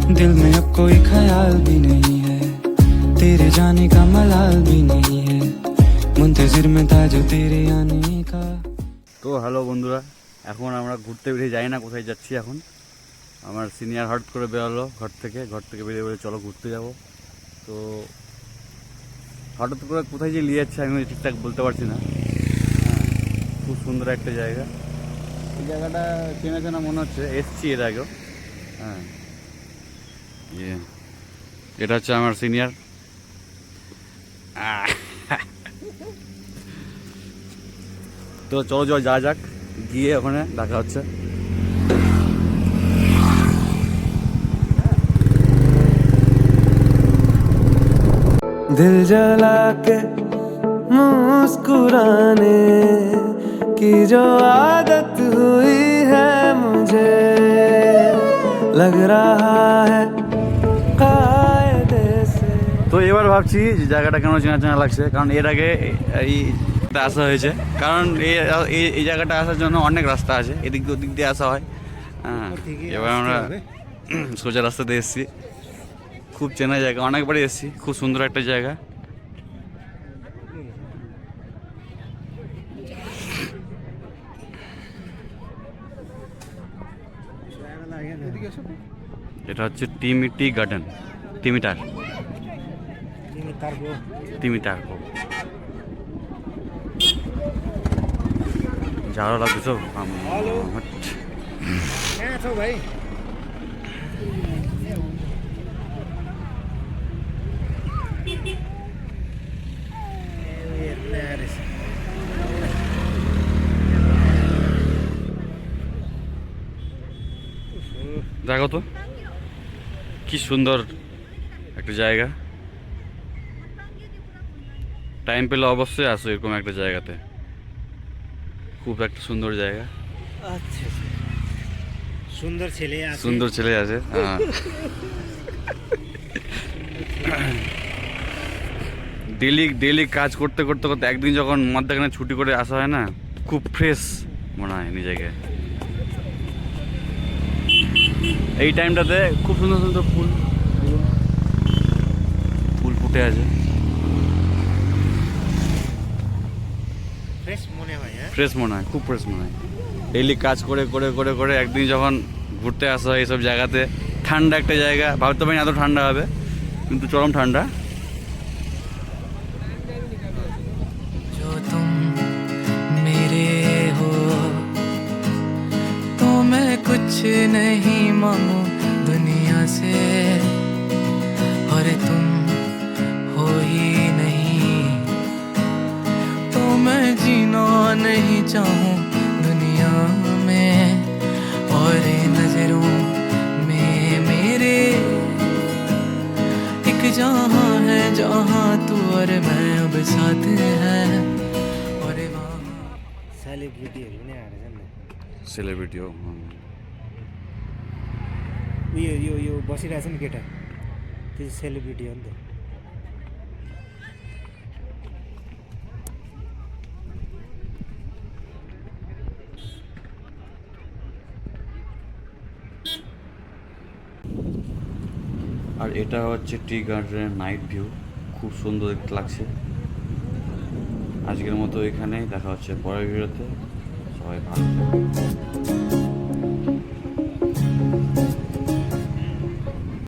दिल में अब कोई ख्याल भी नहीं है, तेरे जाने का मलाल भी नहीं है, मुंतजिर में था जो तेरे आने का। তো হ্যালো বন্ধুরা, এখন আমরা ঘুরতে বেরিয়ে যাই না কোথায় যাচ্ছি। এখন আমার সিনিয়র হঠাৎ করে বেরোলো ঘর থেকে বেরিয়ে বলে চলো ঘুরতে যাব। তো হঠাৎ করে কোথায় যে নিয়ে যাচ্ছে আমি ঠিকঠাক বলতে পারছি না। খুব সুন্দর একটা জায়গা, এই জায়গাটা চেনা চেনা মনে হচ্ছে, এসছি এর আগেও। হ্যাঁ, এটা হচ্ছে আমার সিনিয়র। তো চলো যা যাক, গিয়ে ওখানে দেখা হচ্ছে। दिल जला के मुस्कुराने की जो आदत हुई है मुझे, लग रहा है कायदे से। তো এবার ভাবছি যে জায়গাটা কেন চেনা চেনা লাগছে, কারণ এর আগে এই আসা হয়েছে। কারণ এই জায়গাটা আসার জন্য অনেক রাস্তা আছে, এদিক ওদিক দিয়ে আসা হয়। হ্যাঁ, এবার আমরা সোজা রাস্তা দিয়ে এসেছি। খুব চেনা জায়গা, অনেকবারই এসেছি, খুব সুন্দর একটা জায়গা। এটা হচ্ছে টিমিটি গার্ডেন, টিমিটার যাওয়া লাগবে তো। ভাই দেখো তো কি সুন্দর একটা জায়গা। টাইম পেলে অবশ্যই আসো এরকম একটা জায়গাতে, খুব একটা সুন্দর জায়গা। আচ্ছা, সুন্দর ছেলে আছে। হ্যাঁ, ডেলি কাজ করতে একদিন যখন মধ্যখানে ছুটি করে আসা হয় না, খুব ফ্রেশ মনে হয় নিজেকে। এই টাইমটাতে খুব সুন্দর সুন্দর ফুল ফুটে আছে, ফ্রেশ মনে হয়, খুব ফ্রেশ মনে হয়। ডেইলি কাজ করে একদিন যখন ঘুরতে আসা হয় এইসব জায়গাতে, ঠান্ডা একটা জায়গা, ভাবতে পারিনি এত ঠান্ডা হবে, কিন্তু চরম ঠান্ডা। जो तुम मेरे हो तो मैं कुछ नहीं मांगू दुनिया से, और तुम हो ही नहीं तो मैं जीना नहीं चाहूँ दुनिया में। और नजरों में मेरे एक जहाँ है जहाँ तू और मैं अब साथ है, और वहाँ सेलिब्रिटीहरू नै आएर छन् नि। सेलिब्रिटी हो। यो बसिरहेछ नि केटा, त्यो सेलिब्रिटी हो नि त। আর এটা হচ্ছে টি গার্ডেনের নাইট ভিউ, খুব সুন্দর দেখতে লাগছে। আজকের মতো এখানেই দেখা হচ্ছে পরের ভিডিওতে। সবাই ভালো থাকবে।